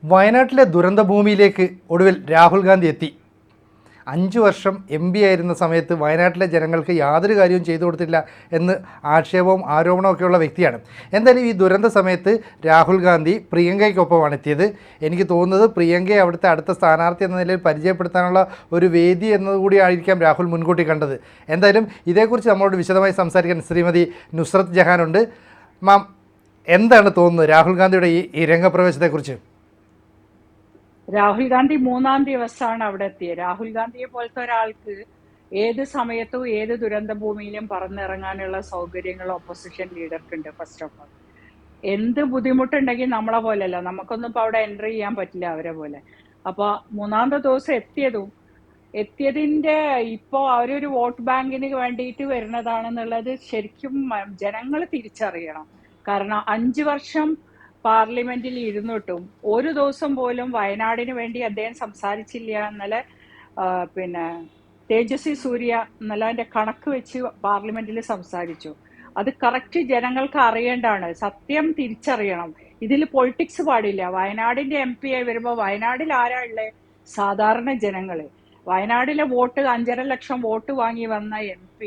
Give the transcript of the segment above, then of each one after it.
വയനാട്ടിലെ ദുരന്തഭൂമിയിലേക്ക് ഒടുവിൽ രാഹുൽ ഗാന്ധി എത്തി. 5 വർഷം MP ആയിരുന്ന സമയത്ത് വയനാട്ടിലെ ജനങ്ങൾക്ക് യാതൊരു കാര്യവും ചെയ്തു കൊടുത്തില്ല എന്ന് ആക്ഷേപവും ആരോപണവും ഒക്കെയുള്ള വ്യക്തിയാണ്. എന്തായാലും ഈ ദുരന്ത സമയത്ത് രാഹുൽ ഗാന്ധി പ്രിയങ്കയ്ക്കൊപ്പമാണ് എത്തിയത്. എനിക്ക് തോന്നുന്നത് പ്രിയങ്കയെ അവിടുത്തെ അടുത്ത സ്ഥാനാർത്ഥി എന്ന നിലയിൽ പരിചയപ്പെടുത്താനുള്ള ഒരു വേദി എന്നതുകൂടി ആയിരിക്കാം രാഹുൽ മുൻകൂട്ടി കണ്ടത്. എന്തായാലും ഇതേക്കുറിച്ച് നമ്മളോട് വിശദമായി സംസാരിക്കാൻ ശ്രീമതി നുസ്രത്ത് ജഹാനുണ്ട്. മാം, എന്താണ് തോന്നുന്നത് രാഹുൽ ഗാന്ധിയുടെ ഈ രംഗപ്രവേശത്തെക്കുറിച്ച്? രാഹുൽ ഗാന്ധി 3-ാം ദിവസമാണ് അവിടെ എത്തിയത്. രാഹുൽ ഗാന്ധിയെ പോലത്തെ ഒരാൾക്ക് ഏത് സമയത്തും ഏത് ദുരന്ത ഭൂമിയിലും പറന്നിറങ്ങാനുള്ള സൗകര്യങ്ങൾ ഓപ്പോസിഷൻ ലീഡർക്കുണ്ട്. ഫസ്റ്റ് ഓഫ് ഓൾ, എന്ത് ബുദ്ധിമുട്ടുണ്ടെങ്കിൽ നമ്മളെ പോലെയല്ല, നമുക്കൊന്നും ഇപ്പോൾ അവിടെ എൻട്രി ചെയ്യാൻ പറ്റില്ല അവരെ പോലെ. അപ്പോൾ 3-ാമത്തെ ദിവസം എത്തിയതിൻ്റെ ഇപ്പോൾ അവരൊരു വോട്ട് ബാങ്കിന് വേണ്ടിയിട്ട് വരുന്നതാണെന്നുള്ളത് ശരിക്കും ജനങ്ങൾ തിരിച്ചറിയണം. കാരണം 5 വർഷം പാർലമെന്റിൽ ഇരുന്നിട്ടും ഒരു ദിവസം പോലും വയനാടിന് വേണ്ടി അദ്ദേഹം സംസാരിച്ചില്ല. ഇന്നലെ തേജസ്വി സൂര്യ ഇന്നലെ അതിന്റെ കണക്ക് വെച്ച് പാർലമെന്റിൽ സംസാരിച്ചു. അത് കറക്റ്റ് ജനങ്ങൾക്ക് അറിയേണ്ടതാണ്. സത്യം തിരിച്ചറിയണം. ഇതിൽ പൊളിറ്റിക്സ് പാടില്ല. വയനാടിന്റെ MP ആയി വരുമ്പോൾ വയനാടിൽ ആരാ ഉള്ളത്? സാധാരണ ജനങ്ങള്. വയനാടിലെ വോട്ട് 5.5 ലക്ഷം വോട്ട് വാങ്ങി വന്ന MP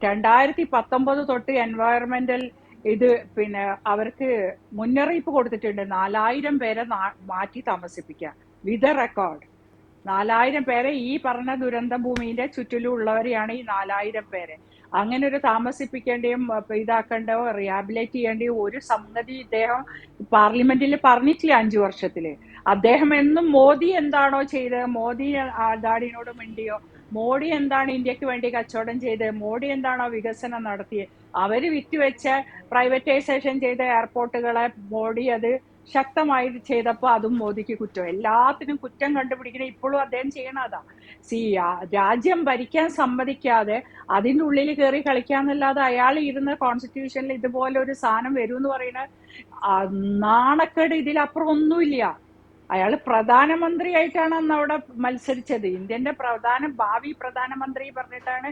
2019 തൊട്ട് എൻവയറമെന്റൽ അവർക്ക് മുന്നറിയിപ്പ് കൊടുത്തിട്ടുണ്ട്. 4000 പേരെ മാറ്റി താമസിപ്പിക്കുക വിത്ത് റെക്കോർഡ്. 4000 പേരെ ഈ പറഞ്ഞ ദുരന്ത ഭൂമിന്റെ ചുറ്റിലും ഉള്ളവരെയാണ് ഈ 4000 പേരെ. അങ്ങനെ ഒരു താമസിപ്പിക്കേണ്ടിയും ഇതാക്കേണ്ടോ റിഹാബിലേറ്റ് ചെയ്യേണ്ടിയോ ഒരു സംഗതി ഇദ്ദേഹം പാർലമെന്റിൽ പറഞ്ഞിട്ടില്ല 5 വർഷത്തില്. അദ്ദേഹം എന്നും മോദി എന്താണോ ചെയ്തത്, മോദി അദാനിയോട് മിണ്ടിയോ, മോഡി എന്താണ് ഇന്ത്യക്ക് വേണ്ടി കച്ചവടം ചെയ്ത്, മോഡി എന്താണോ വികസനം നടത്തിയത്, അവര് വിറ്റുവെച്ച പ്രൈവറ്റൈസേഷൻ ചെയ്ത എയർപോർട്ടുകളെ മോഡി അത് ശക്തമായി ചെയ്തപ്പോൾ അതും മോദിക്ക് കുറ്റം. എല്ലാത്തിനും കുറ്റം കണ്ടുപിടിക്കണം. ഇപ്പോഴും അദ്ദേഹം ചെയ്യണതാ. രാജ്യം ഭരിക്കാൻ സമ്മതിക്കാതെ അതിൻ്റെ ഉള്ളിൽ കയറി കളിക്കാന്നല്ലാതെ അയാൾ ഇരുന്ന കോൺസ്റ്റിറ്റ്യൂഷനിൽ ഇതുപോലെ ഒരു സാധനം വരും എന്ന് പറയുന്നത് നാണക്കേട്. ഇതിലപ്പുറം ഒന്നുമില്ല. അയാൾ പ്രധാനമന്ത്രിയായിട്ടാണ് അന്ന് അവിടെ മത്സരിച്ചത്. ഇന്ത്യന്റെ ഭാവി പ്രധാനമന്ത്രി പറഞ്ഞിട്ടാണ്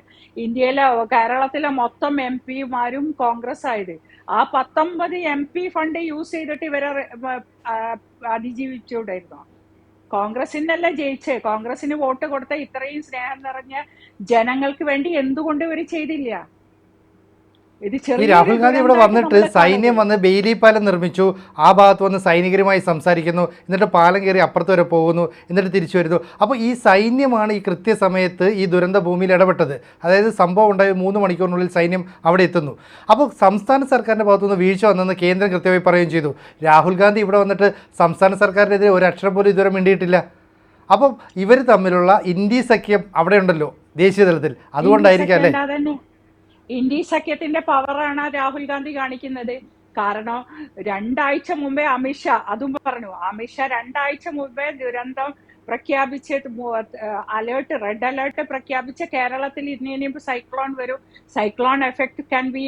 കേരളത്തിലെ മൊത്തം MP മാരും കോൺഗ്രസ് ആയത്. ആ 19 MP ഫണ്ട് യൂസ് ചെയ്തിട്ട് ഇവരെ അതിജീവിച്ചുകൂടായിരുന്നു. കോൺഗ്രസിനല്ല ജയിച്ചേ. കോൺഗ്രസിന് വോട്ട് കൊടുത്ത ഇത്രയും സ്നേഹം നിറഞ്ഞ ജനങ്ങൾക്ക് വേണ്ടി എന്തുകൊണ്ട് ഇവർ ചെയ്തില്ല? ഈ രാഹുൽ ഗാന്ധി ഇവിടെ വന്നിട്ട് സൈന്യം വന്ന് ബെയിലി പാലം നിർമ്മിച്ചു, ആ ഭാഗത്ത് വന്ന് സൈനികരുമായി സംസാരിക്കുന്നു, എന്നിട്ട് പാലം കയറി അപ്പുറത്ത് വരെ പോകുന്നു, എന്നിട്ട് തിരിച്ചു വരുന്നു. അപ്പോൾ ഈ സൈന്യമാണ് ഈ കൃത്യസമയത്ത് ഈ ദുരന്ത ഭൂമിയിൽ ഇടപെട്ടത്. അതായത് സംഭവം ഉണ്ടായ 3 മണിക്കൂറിനുള്ളിൽ സൈന്യം അവിടെ എത്തുന്നു. അപ്പോൾ സംസ്ഥാന സർക്കാരിൻ്റെ ഭാഗത്തുനിന്ന് വീഴ്ച വന്നെന്ന് കേന്ദ്രം കൃത്യമായി പറയുകയും ചെയ്തു. രാഹുൽ ഗാന്ധി ഇവിടെ വന്നിട്ട് സംസ്ഥാന സർക്കാരിനെതിരെ ഒരു അക്ഷരം പോലും ഇതുവരെ മിണ്ടിയിട്ടില്ല. അപ്പം ഇവർ തമ്മിലുള്ള ഇന്ത്യ സഖ്യം അവിടെ ഉണ്ടല്ലോ ദേശീയ തലത്തിൽ, അതുകൊണ്ടായിരിക്കും അല്ലേ? ഇന്ത്യ സഖ്യത്തിന്റെ പവറാണ് രാഹുൽ ഗാന്ധി കാണിക്കുന്നത്. കാരണം 2 ആഴ്ച മുമ്പേ അമിത്ഷാ അതും പറഞ്ഞു. അമിത്ഷാ 2 ആഴ്ച മുമ്പേ ദുരന്തം പ്രഖ്യാപിച്ച് റെഡ് അലേർട്ട് പ്രഖ്യാപിച്ച കേരളത്തിൽ ഇനിയും സൈക്ലോൺ വരും, cyclone effect can be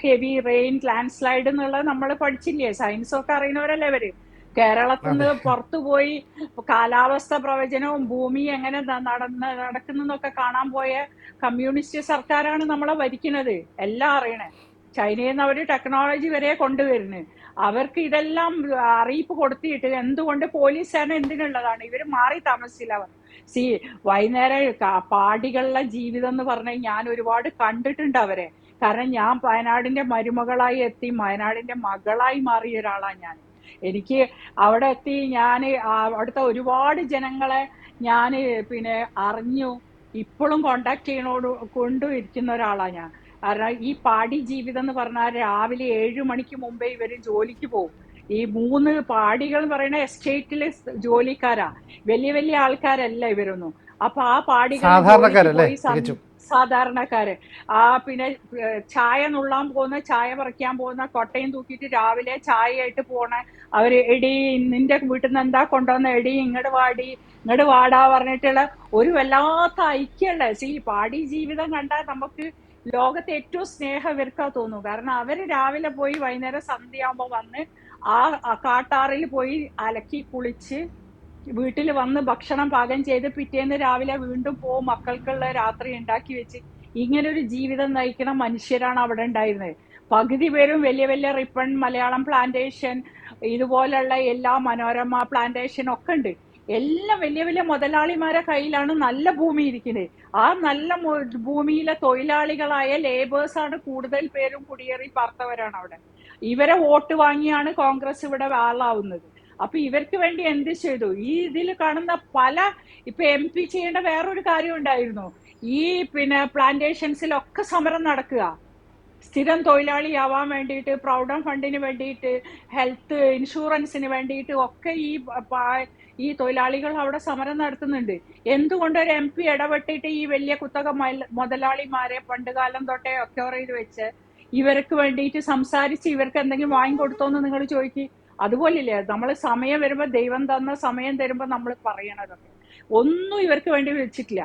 heavy rain, land slide എന്നുള്ളത് നമ്മൾ പഠിച്ചില്ലേ? സയൻസ് ഒക്കെ അറിയുന്നവരല്ലേ ഇവര്. കേരളത്തിൽ നിന്ന് പുറത്തുപോയി കാലാവസ്ഥ പ്രവചനവും ഭൂമി എങ്ങനെ നടക്കുന്നതൊക്കെ കാണാൻ പോയ കമ്മ്യൂണിസ്റ്റ് സർക്കാരാണ് നമ്മളെ ഭരിക്കുന്നത്. എല്ലാം അറിയണേ. ചൈനയിൽ നിന്ന് അവർ ടെക്നോളജി വരെ കൊണ്ടുവരുന്നത്. അവർക്ക് ഇതെല്ലാം അറിയിപ്പ് കൊടുത്തിട്ട് എന്തുകൊണ്ട് പോലീസ് സേന എന്തിനുള്ളതാണ്? ഇവർ മാറി താമസിച്ചില്ല. വൈകുന്നേരം പാടികളുടെ ജീവിതം എന്ന് പറഞ്ഞാൽ ഞാൻ ഒരുപാട് കണ്ടിട്ടുണ്ട് അവരെ. കാരണം ഞാൻ വയനാടിന്റെ മരുമകളായി എത്തി, വയനാടിന്റെ മകളായി മാറിയ ഒരാളാണ് ഞാൻ. എനിക്ക് അവിടെ എത്തി ഞാൻ അവിടുത്തെ ഒരുപാട് ജനങ്ങളെ ഞാൻ അറിഞ്ഞു. ഇപ്പോഴും കോണ്ടാക്ട് കൊണ്ടിരിക്കുന്ന ഒരാളാണ് ഞാൻ. കാരണം ഈ പാടി ജീവിതം എന്ന് പറഞ്ഞാൽ രാവിലെ 7 മണിക്ക് മുമ്പേ ഇവര് ജോലിക്ക് പോകും. ഈ 3 പാടികൾ എന്ന് പറയുന്ന എസ്റ്റേറ്റിലെ ജോലിക്കാരാ, വലിയ വലിയ ആൾക്കാരല്ല ഇവരൊന്നും. അപ്പൊ ആ പാടികൾ സാധാരണക്കാര് ചായ നുള്ളാൻ പോകുന്ന, ചായ പറിക്കാൻ പോകുന്ന, കൊട്ടയും തൂക്കിയിട്ട് രാവിലെ ചായയായിട്ട് പോണ അവര്, എടി നിന്റെ വീട്ടിൽ നിന്ന് എന്താ കൊണ്ടുവന്ന, എടി ഇങ്ങോട്ട് വാടാ പറഞ്ഞിട്ടുള്ള ഒരു വല്ലാത്ത ഐക്യമുള്ള പാടി ജീവിതം കണ്ടാൽ നമുക്ക് ലോകത്തെ ഏറ്റവും സ്നേഹം ഇവർക്കാ തോന്നും. കാരണം അവര് രാവിലെ പോയി വൈകുന്നേരം സന്ധ്യയാകുമ്പോ വന്ന് ആ കാട്ടാറിൽ പോയി അലക്കി കുളിച്ച് വീട്ടിൽ വന്ന് ഭക്ഷണം പാകം ചെയ്ത് പിറ്റേന്ന് രാവിലെ വീണ്ടും പോവും, മക്കൾക്കുള്ള രാത്രി ഉണ്ടാക്കി വെച്ച് ഇങ്ങനൊരു ജീവിതം നയിക്കുന്ന മനുഷ്യരാണ് അവിടെ ഉണ്ടായിരുന്നത്. പകുതി പേരും വലിയ വലിയ റിപ്പൺ, മലയാളം പ്ലാന്റേഷൻ, ഇതുപോലുള്ള എല്ലാ മനോരമ പ്ലാന്റേഷൻ ഒക്കെ ഉണ്ട്. എല്ലാം വലിയ വലിയ മുതലാളിമാരെ കയ്യിലാണ് നല്ല ഭൂമി ഇരിക്കുന്നത്. ആ നല്ല ഭൂമിയിലെ തൊഴിലാളികളായ ലേബേഴ്സ് ആണ് കൂടുതൽ പേരും കുടിയേറി പാർത്തവരാണ് അവിടെ. ഇവരെ വോട്ട് വാങ്ങിയാണ് കോൺഗ്രസ് ഇവിടെ ആളാവുന്നത്. അപ്പൊ ഇവർക്ക് വേണ്ടി എന്ത് ചെയ്തു? ഈ ഇതിൽ കാണുന്ന പല ഇപ്പൊ MP ചെയ്യേണ്ട വേറൊരു കാര്യം ഉണ്ടായിരുന്നു. ഈ പ്ലാന്റേഷൻസിലൊക്കെ സമരം നടക്കുക, സ്ഥിരം തൊഴിലാളിയാവാൻ വേണ്ടിയിട്ട്, പ്രൊവിഡന്റ് ഫണ്ടിന് വേണ്ടിയിട്ട്, ഹെൽത്ത് ഇൻഷുറൻസിന് വേണ്ടിയിട്ട് ഒക്കെ ഈ തൊഴിലാളികൾ അവിടെ സമരം നടത്തുന്നുണ്ട്. എന്തുകൊണ്ട് ഒരു MP ഇടപെട്ടിട്ട് ഈ വലിയ കുത്തക മുതലാളിമാരെ പണ്ടുകാലം തൊട്ടേ ഒക്യോർ ചെയ്ത് വെച്ച് ഇവർക്ക് വേണ്ടിയിട്ട് സംസാരിച്ച് ഇവർക്ക് എന്തെങ്കിലും വാങ്ങിക്കൊടുത്തോന്ന് നിങ്ങൾ ചോദിക്കും. അതുപോലില്ലേ, നമ്മൾ സമയം വരുമ്പോ, ദൈവം തന്ന സമയം തരുമ്പോ നമ്മൾ പറയണതൊക്കെ ഒന്നും ഇവർക്ക് വേണ്ടി വെച്ചിട്ടില്ല.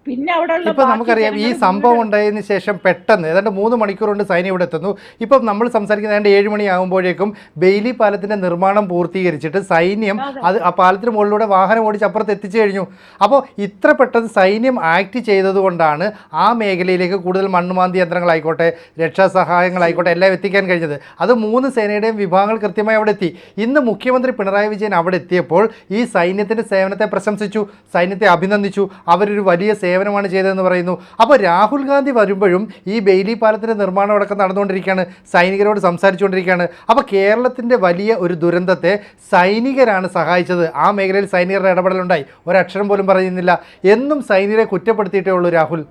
പിന്നെ അവിടെയുള്ള ഇപ്പം നമുക്കറിയാം ഈ സംഭവം ഉണ്ടായതിനു ശേഷം പെട്ടെന്ന് ഏതാണ്ട് 3 മണിക്കൂർ കൊണ്ട് സൈന്യം ഇവിടെ എത്തുന്നു. ഇപ്പം നമ്മൾ സംസാരിക്കുന്ന ഏതാണ്ട് 7 മണിയാകുമ്പോഴേക്കും ബെയിലി പാലത്തിൻ്റെ നിർമ്മാണം പൂർത്തീകരിച്ചിട്ട് സൈന്യം അത് ആ പാലത്തിന് മുകളിലൂടെ വാഹനം ഓടിച്ച് അപ്പുറത്ത് എത്തിച്ചു കഴിഞ്ഞു. അപ്പോൾ ഇത്ര പെട്ടെന്ന് സൈന്യം ആക്ട് ചെയ്തതുകൊണ്ടാണ് ആ മേഖലയിലേക്ക് കൂടുതൽ മണ്ണുമാന്തി യന്ത്രങ്ങളായിക്കോട്ടെ, രക്ഷാസഹായങ്ങളായിക്കോട്ടെ എല്ലാം എത്തിക്കാൻ കഴിഞ്ഞത്. അത് 3 സേനയുടെയും വിഭാഗങ്ങൾ കൃത്യമായി അവിടെ എത്തി. ഇന്ന് മുഖ്യമന്ത്രി പിണറായി വിജയൻ അവിടെ എത്തിയപ്പോൾ ഈ സൈന്യത്തിൻ്റെ സേവനത്തെ പ്രശംസിച്ചു, സൈന്യത്തെ അഭിനന്ദിച്ചു. അവരൊരു വലിയ സേവനമാണ് ചെയ്തതെന്ന് പറയുന്നു. അപ്പോൾ രാഹുൽ ഗാന്ധി വരുമ്പോഴും ഈ ബെയിലി പാലത്തിൻ്റെ നിർമ്മാണം അടക്കം നടന്നുകൊണ്ടിരിക്കുകയാണ്, സൈനികരോട് സംസാരിച്ചുകൊണ്ടിരിക്കുകയാണ്. അപ്പോൾ കേരളത്തിൻ്റെ വലിയ ഒരു ദുരന്തത്തെ സൈനികരാണ് സഹായിച്ചത്. ആ മേഖലയിൽ സൈനികരുടെ ഇടപെടലുണ്ടായി, ഒരക്ഷരം പോലും പറയുന്നില്ല. എന്നും സൈനികരെ കുറ്റപ്പെടുത്തിയിട്ടേ ഉള്ളൂ രാഹുൽ.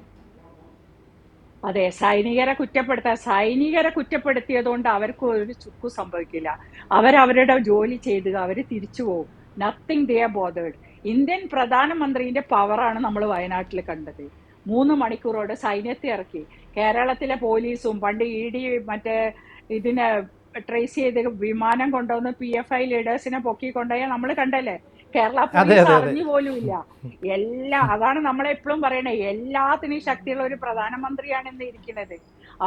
അതെ, സൈനികരെ കുറ്റപ്പെടുത്തിയതുകൊണ്ട് അവർക്ക് ഒരു ചുക്കും സംഭവിക്കില്ല. അവരവരുടെ ജോലി ചെയ്ത് അവർ തിരിച്ചു പോകും. Nothing they are bothered. Indian പ്രധാനമന്ത്രിന്റെ പവറാണ് നമ്മൾ വയനാട്ടിൽ കണ്ടത്. 3 മണിക്കൂറോട് സൈന്യത്തെ ഇറക്കി. കേരളത്തിലെ പോലീസും പണ്ട് ED ഇതിനെ ട്രേസ് ചെയ്ത് വിമാനം കൊണ്ടുവന്ന് PFI ലീഡേഴ്സിനെ പൊക്കിക്കൊണ്ടുപോയാൽ നമ്മൾ കണ്ടല്ലേ. കേരള പോലീസ് അറിഞ്ഞു പോലും ഇല്ല. അതാണ് നമ്മളെപ്പോഴും പറയണേ, എല്ലാത്തിനും ശക്തിയുള്ള ഒരു പ്രധാനമന്ത്രിയാണ് ഇന്ന് ഇരിക്കുന്നത്.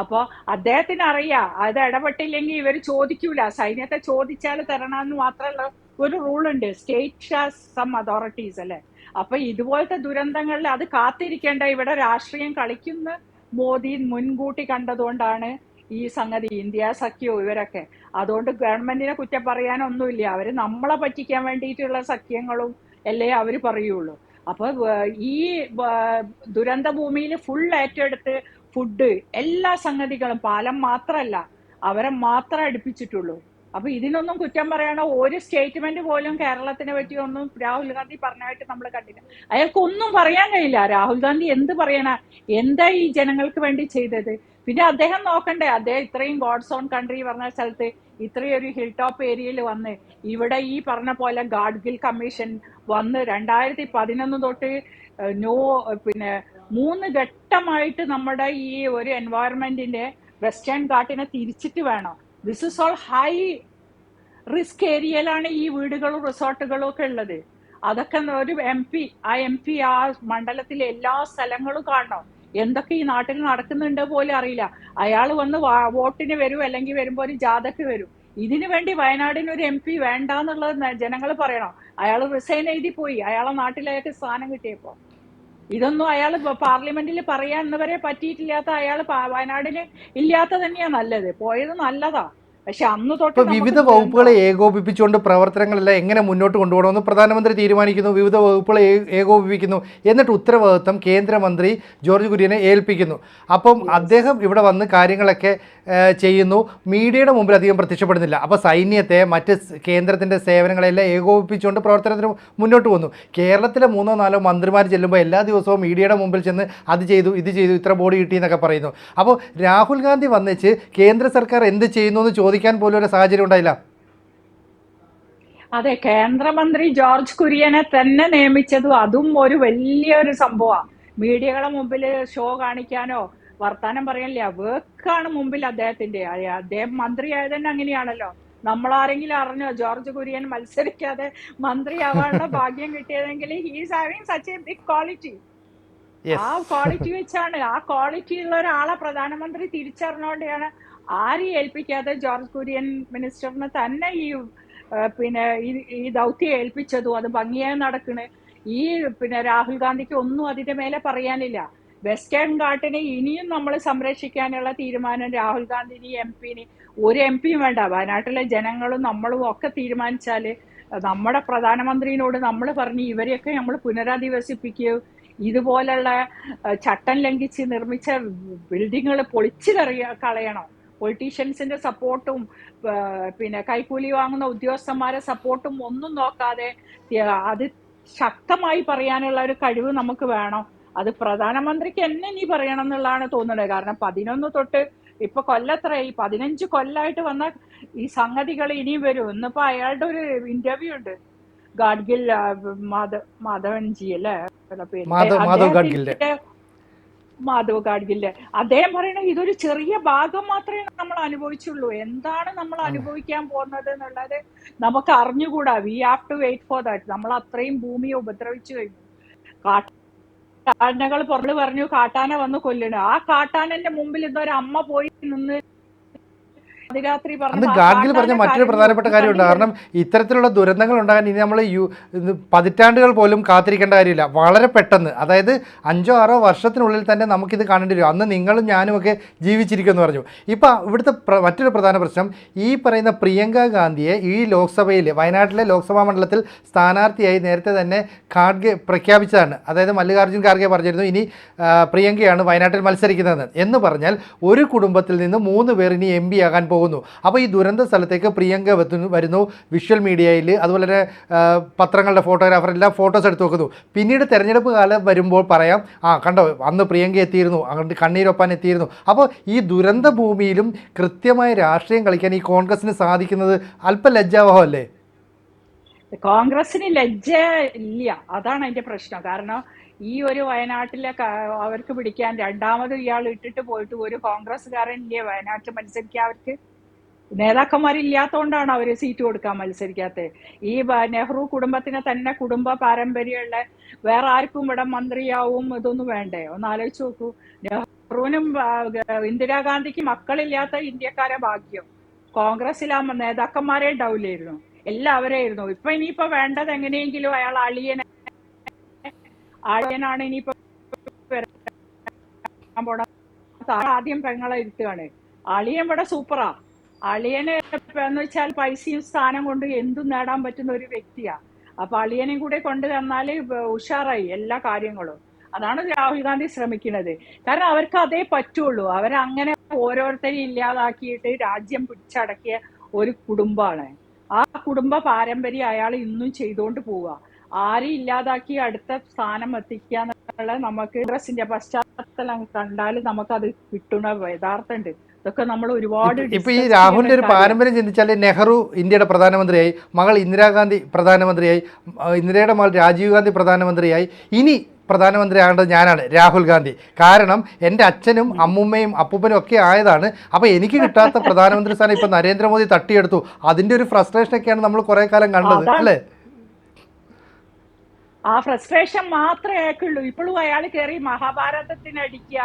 അപ്പൊ അദ്ദേഹത്തിന് അറിയാം അത് ഇടപെട്ടില്ലെങ്കിൽ ഇവർ ചോദിക്കൂല. സൈന്യത്തെ ചോദിച്ചാൽ തരണമെന്ന് മാത്രമല്ല ഒരു റൂളുണ്ട്, സ്റ്റേറ്റ് ഹാസ് സം അതോറിറ്റീസ് അല്ലെ. അപ്പൊ ഇതുപോലത്തെ ദുരന്തങ്ങളിൽ അത് കാത്തിരിക്കേണ്ട. ഇവിടെ രാഷ്ട്രീയം കളിക്കുന്ന മോദി മുൻകൂട്ടി കണ്ടതുകൊണ്ടാണ് ഈ സംഗതി, ഇന്ത്യ സഖ്യവും ഇവരൊക്കെ. അതുകൊണ്ട് ഗവൺമെന്റിനെ കുറ്റം പറയാനൊന്നുമില്ല. അവര് നമ്മളെ പറ്റിക്കാൻ വേണ്ടിയിട്ടുള്ള സഖ്യങ്ങളും അല്ലേ അവര് പറയുള്ളൂ. അപ്പൊ ഈ ദുരന്ത ഭൂമിയിൽ ഫുൾ ഏറ്റെടുത്ത് ഫുഡ് എല്ലാ സംഗതികളും, പാലം മാത്രമല്ല, അവരെ മാത്രമേ അടുപ്പിച്ചിട്ടുള്ളൂ. അപ്പൊ ഇതിനൊന്നും കുറ്റം പറയണ ഒരു സ്റ്റേറ്റ്മെന്റ് പോലും കേരളത്തിനെ പറ്റി ഒന്നും രാഹുൽ ഗാന്ധി പറഞ്ഞായിട്ട് നമ്മൾ കണ്ടില്ല. അയാൾക്കൊന്നും പറയാൻ കഴിയില്ല. രാഹുൽ ഗാന്ധി എന്ത് പറയണ, എന്താ ഈ ജനങ്ങൾക്ക് വേണ്ടി ചെയ്തത്? പിന്നെ അദ്ദേഹം നോക്കണ്ടേ, അദ്ദേഹം ഇത്രയും ഗോഡ്സ് ഓൺ കൺട്രി പറഞ്ഞ സ്ഥലത്ത് ഇത്രയും ഒരു ഹിൽ ടോപ്പ് ഏരിയയിൽ വന്ന് ഇവിടെ ഈ പറഞ്ഞ പോലെ ഗാഡ്ഗിൽ കമ്മീഷൻ വന്ന് 2011 തൊട്ട് 3 ഘട്ടമായിട്ട് നമ്മുടെ ഈ ഒരു എൻവയറമെന്റിന്റെ വെസ്റ്റേൺ ഘാട്ടിനെ തിരിച്ചിട്ട് വേണം. This is all high risk ഏരിയയിലാണ് ഈ വീടുകളും റിസോർട്ടുകളും ഒക്കെ ഉള്ളത്. അതൊക്കെ ഒരു MP ആ മണ്ഡലത്തിലെ എല്ലാ സ്ഥലങ്ങളും കാണണം. എന്തൊക്കെ ഈ നാട്ടിൽ നടക്കുന്നുണ്ട് പോലും അറിയില്ല. അയാൾ വന്ന് വോട്ടിന് വരും, അല്ലെങ്കിൽ വരുമ്പോ ഒരു ജാഥക്ക് വരും. ഇതിനു വേണ്ടി വയനാടിന് ഒരു MP വേണ്ടാന്നുള്ളത് ജനങ്ങൾ പറയണം. അയാൾ റിസൈൻ എഴുതി പോയി, അയാളെ നാട്ടിലേക്ക് സ്ഥാനം കിട്ടിയപ്പോ. ഇതൊന്നും അയാൾ പാർലമെന്റിൽ പറയാന്നവരെ പറ്റിയിട്ടില്ലാത്ത അയാൾ വയനാടിന് ഇല്ലാത്ത തന്നെയാ നല്ലത്. പോയത് നല്ലതാ. പക്ഷെ അന്ന് തൊട്ട് വിവിധ വകുപ്പുകളെ ഏകോപിപ്പിച്ചുകൊണ്ട് പ്രവർത്തനങ്ങളെല്ലാം എങ്ങനെ മുന്നോട്ട് കൊണ്ടുപോകണമെന്ന് പ്രധാനമന്ത്രി തീരുമാനിക്കുന്നു. വിവിധ വകുപ്പുകളെ ഏകോപിപ്പിക്കുന്നു. എന്നിട്ട് ഉത്തരവാദിത്വം കേന്ദ്രമന്ത്രി ജോർജ് കുര്യനെ ഏൽപ്പിക്കുന്നു. അപ്പം അദ്ദേഹം ഇവിടെ വന്ന് കാര്യങ്ങളൊക്കെ ചെയ്യുന്നു. മീഡിയയുടെ മുമ്പിൽ അധികം പ്രത്യക്ഷപ്പെടുന്നില്ല. അപ്പോൾ സൈന്യത്തെ, മറ്റ് കേന്ദ്രത്തിൻ്റെ സേവനങ്ങളെല്ലാം ഏകോപിപ്പിച്ചുകൊണ്ട് പ്രവർത്തനത്തിന് മുന്നോട്ട് പോകുന്നു. കേരളത്തിലെ 3-4 മന്ത്രിമാർ ചെല്ലുമ്പോൾ എല്ലാ ദിവസവും മീഡിയയുടെ മുമ്പിൽ ചെന്ന് അത് ചെയ്തു, ഇത് ചെയ്തു, ഇത്ര ബോഡി കിട്ടി എന്നൊക്കെ പറയുന്നു. അപ്പോൾ രാഹുൽ ഗാന്ധി വന്നിച്ച് കേന്ദ്ര സർക്കാർ എന്ത് ചെയ്യുന്നു എന്ന് ചോദിക്കാൻ പോലും ഒരു സാഹചര്യം ഉണ്ടായില്ല. അതെ, കേന്ദ്രമന്ത്രി ജോർജ് കുര്യനെ തന്നെ നിയമിച്ചതും അതും ഒരു വലിയൊരു സംഭവമാണ്. മീഡിയകളെ മുമ്പിൽ ഷോ കാണിക്കാനോ വർത്താനം പറയാനില്ല, വർക്കാണ് മുമ്പിൽ അദ്ദേഹത്തിന്റെ. അദ്ദേഹം മന്ത്രിയായത് തന്നെ അങ്ങനെയാണല്ലോ. നമ്മളാരെങ്കിലും അറിഞ്ഞോ ജോർജ് കുര്യൻ മത്സരിക്കാതെ മന്ത്രിയാവാനുള്ള ഭാഗ്യം കിട്ടിയതെങ്കിൽ he's having such a big quality. ആ ക്വാളിറ്റി വെച്ചാണ്, ആ ക്വാളിറ്റി ഉള്ള ഒരാളെ പ്രധാനമന്ത്രി തിരിച്ചറിഞ്ഞോണ്ടാണ് ആരെയും ഏൽപ്പിക്കാതെ ജോർജ് കുര്യൻ മിനിസ്റ്ററിന് തന്നെ ഈ ദൗത്യം ഏൽപ്പിച്ചതും അത് ഭംഗിയായി നടക്കണ്. രാഹുൽ ഗാന്ധിക്ക് ഒന്നും അതിന്റെ മേലെ പറയാനില്ല. വെസ്റ്റേൺ ഘാട്ടിനെ ഇനിയും നമ്മൾ സംരക്ഷിക്കാനുള്ള തീരുമാനം രാഹുൽ ഗാന്ധിനി MP-നി ഒരു MP-യും വേണ്ട, വയനാട്ടിലെ ജനങ്ങളും നമ്മളും ഒക്കെ തീരുമാനിച്ചാല് നമ്മുടെ പ്രധാനമന്ത്രിയോട് നമ്മൾ പറഞ്ഞ് ഇവരെയൊക്കെ നമ്മൾ പുനരധിവസിപ്പിക്കൂ, ഇതുപോലുള്ള ചട്ടം ലംഘിച്ച് നിർമ്മിച്ച ബിൽഡിങ്ങുകൾ പൊളിച്ചു കളയണം. പൊളിറ്റീഷ്യൻസിന്റെ സപ്പോർട്ടും പിന്നെ കൈക്കൂലി വാങ്ങുന്ന ഉദ്യോഗസ്ഥന്മാരെ സപ്പോർട്ടും ഒന്നും നോക്കാതെ അത് ശക്തമായി പറയാനുള്ള ഒരു കഴിവ് നമുക്ക് വേണം. അത് പ്രധാനമന്ത്രിക്ക് എന്നെ ഇനി പറയണം എന്നുള്ളതാണ് തോന്നുന്നത്. കാരണം 11 തൊട്ട് ഇപ്പൊ കൊല്ലത്രയായി, 15 കൊല്ലായിട്ട് വന്ന ഈ സംഗതികൾ ഇനിയും വരും. ഇന്നിപ്പോ അയാളുടെ ഒരു ഇന്റർവ്യൂ ഉണ്ട്, ഗാഡ്ഗിൽ മാധവൻജി അല്ലേ പേര്, അദ്ദേഹത്തിന്റെ മാധവ് ഗാഡ്ഗില്. അദ്ദേഹം പറയണ ഇതൊരു ചെറിയ ഭാഗം മാത്രമേ നമ്മൾ അനുഭവിച്ചുള്ളൂ. എന്താണ് നമ്മൾ അനുഭവിക്കാൻ പോകുന്നത് എന്നുള്ളത് നമുക്ക് അറിഞ്ഞുകൂടാ. We have to wait for that. നമ്മൾ അത്രയും ഭൂമിയെ ഉപദ്രവിച്ചു കഴിഞ്ഞു. കാട്ടാനകൾ പുറത്ത് പറഞ്ഞു കാട്ടാന വന്ന് കൊല്ലണം. ആ കാട്ടാനന്റെ മുമ്പിൽ ഇന്നൊരു അമ്മ പോയി നിന്ന് അതിരാത്രി അന്ന് ഗാഡ്ഗിൽ പറഞ്ഞ മറ്റൊരു പ്രധാനപ്പെട്ട കാര്യമുണ്ട്. കാരണം ഇത്തരത്തിലുള്ള ദുരന്തങ്ങൾ ഉണ്ടാകാൻ ഇനി നമ്മൾ പതിറ്റാണ്ടുകൾ പോലും കാത്തിരിക്കേണ്ട കാര്യമില്ല. വളരെ പെട്ടെന്ന്, അതായത് 5-6 വർഷത്തിനുള്ളിൽ തന്നെ നമുക്കിത് കാണേണ്ടി വരും. അന്ന് നിങ്ങളും ഞാനും ഒക്കെ ജീവിച്ചിരിക്കുമെന്ന് പറഞ്ഞു. ഇപ്പം ഇവിടുത്തെ മറ്റൊരു പ്രധാന പ്രശ്നം, ഈ പറയുന്ന പ്രിയങ്ക ഗാന്ധിയെ ഈ ലോക്സഭയിൽ, വയനാട്ടിലെ ലോക്സഭാ മണ്ഡലത്തിൽ സ്ഥാനാർത്ഥിയായി നേരത്തെ തന്നെ ഖാർഗെ പ്രഖ്യാപിച്ചതാണ്. അതായത് മല്ലികാർജ്ജുൻ ഖാർഗെ പറഞ്ഞിരുന്നു ഇനി പ്രിയങ്കയാണ് വയനാട്ടിൽ മത്സരിക്കുന്നതെന്ന്. എന്ന് പറഞ്ഞാൽ ഒരു കുടുംബത്തിൽ നിന്ന് 3 പേർ ഇനി MP ആകാൻ പോകുന്നു. അപ്പോൾ ഈ ദുരന്ത സ്ഥലത്തേക്ക് പ്രിയങ്ക വരുന്നു, വിഷ്വൽ മീഡിയയിൽ, അതുപോലെ തന്നെ പത്രങ്ങളുടെ ഫോട്ടോഗ്രാഫർ എല്ലാം ഫോട്ടോസ് എടുത്ത് വെക്കുന്നു. പിന്നീട് തെരഞ്ഞെടുപ്പ് കാലം വരുമ്പോൾ പറയാം, കണ്ടോ അന്ന് പ്രിയങ്ക എത്തിയിരുന്നു, അങ്ങോട്ട് കണ്ണീരൊപ്പാൻ എത്തിയിരുന്നു. അപ്പോൾ ഈ ദുരന്ത ഭൂമിയിലും കൃത്യമായ രാഷ്ട്രീയം കളിക്കാൻ ഈ കോൺഗ്രസിന് സാധിക്കുന്നത് അല്പം ലജ്ജാവഹമല്ലേ? കോൺഗ്രസിന് ലജ്ജ ഇല്ല, അതാണ് അതിന്റെ പ്രശ്നം. കാരണം ഈ ഒരു വയനാട്ടിലെ അവർക്ക് പിടിക്കാൻ രണ്ടാമത് ഇയാൾ ഇട്ടിട്ട് പോയിട്ട് ഒരു കോൺഗ്രസ്സുകാരൻ ഇല്ലേ വയനാട്ടിൽ മത്സരിക്കാൻ? അവർക്ക് നേതാക്കന്മാരില്ലാത്തതുകൊണ്ടാണ് അവർ സീറ്റ് കൊടുക്കാൻ മത്സരിക്കാത്തത്. ഈ നെഹ്റു കുടുംബത്തിന് തന്നെ കുടുംബ പാരമ്പര്യമുള്ള വേറെ ആർക്കും ഇവിടെ മന്ത്രിയാവും ഇതൊന്നും വേണ്ടേ? ഒന്ന് ആലോചിച്ച് നോക്കൂ. നെഹ്റുവിനും ഇന്ദിരാഗാന്ധിക്കും മക്കളില്ലാത്ത ഇന്ത്യക്കാരെ ഭാഗ്യം. കോൺഗ്രസ്സിലാ നേതാക്കന്മാരെ ഉണ്ടാവില്ലായിരുന്നു, എല്ലാവരെയായിരുന്നു. ഇപ്പൊ ഇനിയിപ്പോ വേണ്ടത് എങ്ങനെയെങ്കിലും അയാൾ അളിയനാണ് ഇനിയിപ്പോ ആദ്യം പെങ്ങളെ ഇരുത്തുകയാണ്. അളിയൻ ഇവിടെ സൂപ്പറാ. അളിയന് എന്ന് വെച്ചാൽ പൈസയും സ്ഥാനം കൊണ്ട് എന്തും നേടാൻ പറ്റുന്ന ഒരു വ്യക്തിയാ. അപ്പൊ അളിയനെയും കൂടെ കൊണ്ട് തന്നാല് ഉഷാറായി എല്ലാ കാര്യങ്ങളും. അതാണ് രാഹുൽ ഗാന്ധി ശ്രമിക്കുന്നത്. കാരണം അവർക്ക് അതേ പറ്റുള്ളൂ. അവരങ്ങനെ ഓരോരുത്തരെയും ഇല്ലാതാക്കിയിട്ട് രാജ്യം പിടിച്ചടക്കിയ ഒരു കുടുംബമാണ്. ആ കുടുംബ പാരമ്പര്യം അയാൾ ഇന്നും ചെയ്തുകൊണ്ട് പോവുക. ആരെയും ഇല്ലാതാക്കി അടുത്ത സ്ഥാനം എത്തിക്കുക എന്നുള്ള നമുക്ക് കോൺഗ്രസിന്റെ പശ്ചാത്തലം കണ്ടാൽ നമുക്കത് കിട്ടുന്ന യഥാർത്ഥമുണ്ട്. ഇതൊക്കെ നമ്മൾ ഒരുപാട് ഇപ്പൊ ഈ രാഹുലിന്റെ ഒരു പാരമ്പര്യം ചിന്തിച്ചാൽ നെഹ്റു ഇന്ത്യയുടെ പ്രധാനമന്ത്രിയായി, മകൾ ഇന്ദിരാഗാന്ധി പ്രധാനമന്ത്രിയായി, ഇന്ദിരയുടെ മകൾ രാജീവ് ഗാന്ധി പ്രധാനമന്ത്രിയായി. ഇനി പ്രധാനമന്ത്രിയാകേണ്ടത് ഞാനാണ്, രാഹുൽ ഗാന്ധി. കാരണം എൻ്റെ അച്ഛനും അമ്മുമ്മയും അപ്പൂപ്പനും ഒക്കെ ആയതാണ്. അപ്പോൾ എനിക്ക് കിട്ടാത്ത പ്രധാനമന്ത്രി സ്ഥാനം ഇപ്പം നരേന്ദ്രമോദി തട്ടിയെടുത്തു. അതിൻ്റെ ഒരു ഫ്രസ്ട്രേഷനൊക്കെയാണ് നമ്മൾ കുറേ കാലം കണ്ടത്, അല്ലേ? ആ ഫ്രസ്ട്രേഷൻ മാത്രമേ അയാൾക്കുള്ളൂ. ഇപ്പോഴും അയാൾ കയറി മഹാഭാരതത്തിനടിക്കുക.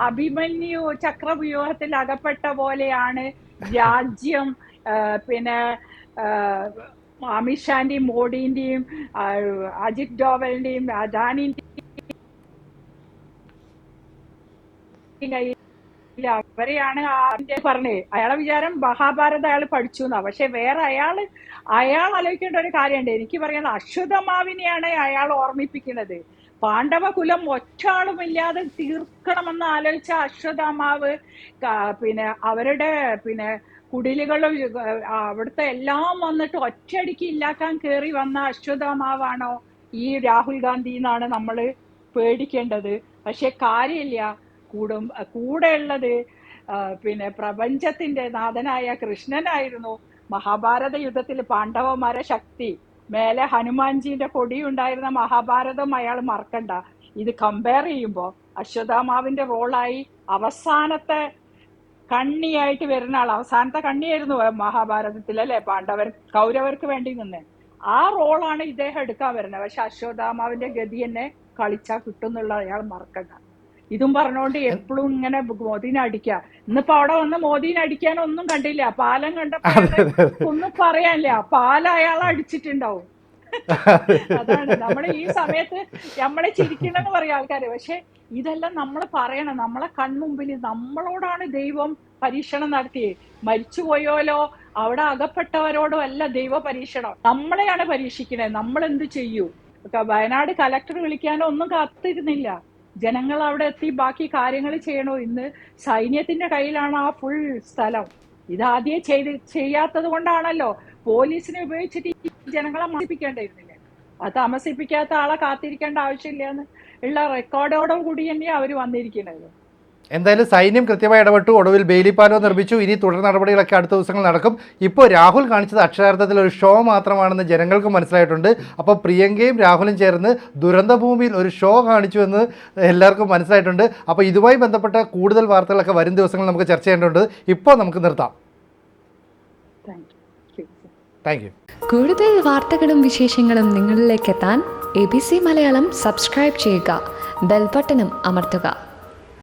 അഭിമന്യു ചക്രവ്യൂഹത്തിൽ അകപ്പെട്ട പോലെയാണ് രാജ്യം. പിന്നെ അമിത്ഷാന്റെയും മോഡിന്റെയും അജിത് ഡോവലിന്റെയും അദാനിന്റെയും അവരെയാണ് പറഞ്ഞത്. അയാളെ വിചാരം മഹാഭാരതം അയാൾ പഠിച്ചു എന്നാ. പക്ഷെ വേറെ അയാൾ ആലോചിക്കേണ്ട ഒരു കാര്യമുണ്ട്. എനിക്ക് പറയുന്നത് അശ്വത്ഥമാവിനെയാണ് അയാൾ ഓർമ്മിപ്പിക്കുന്നത്. പാണ്ഡവകുലം ഒറ്റാളുമില്ലാതെ തീർക്കണമെന്ന് ആലോചിച്ച അശ്വത്ഥമാവ് പിന്നെ അവരുടെ കുടിലുകളും അവിടുത്തെ എല്ലാം വന്നിട്ട് ഒറ്റയടിക്ക് ഇല്ലാക്കാൻ കയറി വന്ന അശ്വത്ഥമാവാണോ ഈ രാഹുൽ ഗാന്ധി എന്നാണ് നമ്മൾ പേടിക്കേണ്ടത്. പക്ഷെ കാര്യമില്ല. കൂടെയുള്ളത് പ്രപഞ്ചത്തിന്റെ നാഥനായ കൃഷ്ണനായിരുന്നു. മഹാഭാരത യുദ്ധത്തിൽ പാണ്ഡവന്മാരെ ശക്തി, മേലെ ഹനുമാൻജിന്റെ കൊടി ഉണ്ടായിരുന്ന മഹാഭാരതം അയാൾ മറക്കണ്ട. ഇത് കമ്പയർ ചെയ്യുമ്പോൾ അശ്വത്ഥമാവിന്റെ റോളായി അവസാനത്തെ കണ്ണിയായിട്ട് വരുന്ന ആൾ, അവസാനത്തെ കണ്ണിയായിരുന്നു മഹാഭാരതത്തിൽ അല്ലെ, കൗരവർക്ക് വേണ്ടി നിന്ന്. ആ റോളാണ് ഇദ്ദേഹം എടുക്കാൻ വരുന്നത്. പക്ഷെ അശ്വത്ഥമാവിന്റെ ഗതി തന്നെ കളിച്ചാൽ കിട്ടുന്നുള്ള അയാൾ മറക്കണ്ട. ഇതും പറഞ്ഞുകൊണ്ട് എപ്പോഴും ഇങ്ങനെ മോദീനെ അടിക്കുക. ഇന്നിപ്പോ അവിടെ വന്ന് മോദീനെ അടിക്കാനൊന്നും കണ്ടില്ല. പാലം കണ്ടപ്പോ ഒന്നും പറയാനില്ല. പാലം അയാൾ അടിച്ചിട്ടുണ്ടാവും. അതാണ് നമ്മുടെ ഈ സമയത്ത് നമ്മളെ ചിരിക്കണമെന്ന് പറയും ആൾക്കാര്. പക്ഷെ ഇതെല്ലാം നമ്മൾ പറയണം. നമ്മളെ കൺമുമ്പിൽ നമ്മളോടാണ് ദൈവം പരീക്ഷണം നടത്തിയേ. മരിച്ചുപോയോലോ അവിടെ അകപ്പെട്ടവരോടും അല്ല ദൈവ പരീക്ഷണം, നമ്മളെയാണ് പരീക്ഷിക്കണേ. നമ്മൾ എന്ത് ചെയ്യൂ? വയനാട് കലക്ടർ വിളിക്കാനോ ഒന്നും കാത്തിരുന്നില്ല. ജനങ്ങൾ അവിടെ എത്തി ബാക്കി കാര്യങ്ങൾ ചെയ്യണോ. ഇന്ന് സൈന്യത്തിന്റെ കയ്യിലാണ് ആ ഫുൾ സ്ഥലം. ഇതാദ്യം ചെയ്യാത്തത് കൊണ്ടാണല്ലോ പോലീസിനെ ഉപയോഗിച്ചിട്ട് ഈ ജനങ്ങളെ താമസിപ്പിക്കേണ്ടിയിരുന്നില്ല. അത് താമസിപ്പിക്കാത്ത ആളെ കാത്തിരിക്കേണ്ട ആവശ്യമില്ല എന്ന് ഉള്ള റെക്കോർഡോടോ കൂടി തന്നെയാണ് അവർ വന്നിരിക്കുന്നത്. എന്തായാലും സൈന്യം കൃത്യമായി ഇടപെട്ടു, ഒടുവിൽ ബെയിലി പാലം നിർമ്മിച്ചു. ഇനി തുടർ നടപടികളൊക്കെ അടുത്ത ദിവസങ്ങൾ നടക്കും. ഇപ്പോൾ രാഹുൽ കാണിച്ചത് അക്ഷരാർത്ഥത്തിൽ ഒരു ഷോ മാത്രമാണെന്ന് ജനങ്ങൾക്ക് മനസ്സിലായിട്ടുണ്ട്. അപ്പോൾ പ്രിയങ്കയും രാഹുലും ചേർന്ന് ദുരന്തഭൂമിയിൽ ഒരു ഷോ കാണിച്ചു എന്ന് എല്ലാവർക്കും മനസ്സിലായിട്ടുണ്ട്. അപ്പോൾ ഇതുമായി ബന്ധപ്പെട്ട കൂടുതൽ വാർത്തകളൊക്കെ വരും ദിവസങ്ങളിൽ നമുക്ക് ചർച്ച ചെയ്യേണ്ടതുണ്ട്. ഇപ്പോൾ നമുക്ക് നിർത്താം. Thank you. കൂടുതൽ വാർത്തകളും വിശേഷങ്ങളും നിങ്ങളിലേക്ക് എത്താൻ ABC മലയാളം സബ്സ്ക്രൈബ് ചെയ്യുക, ബെൽ ബട്ടണും അമർത്തുക.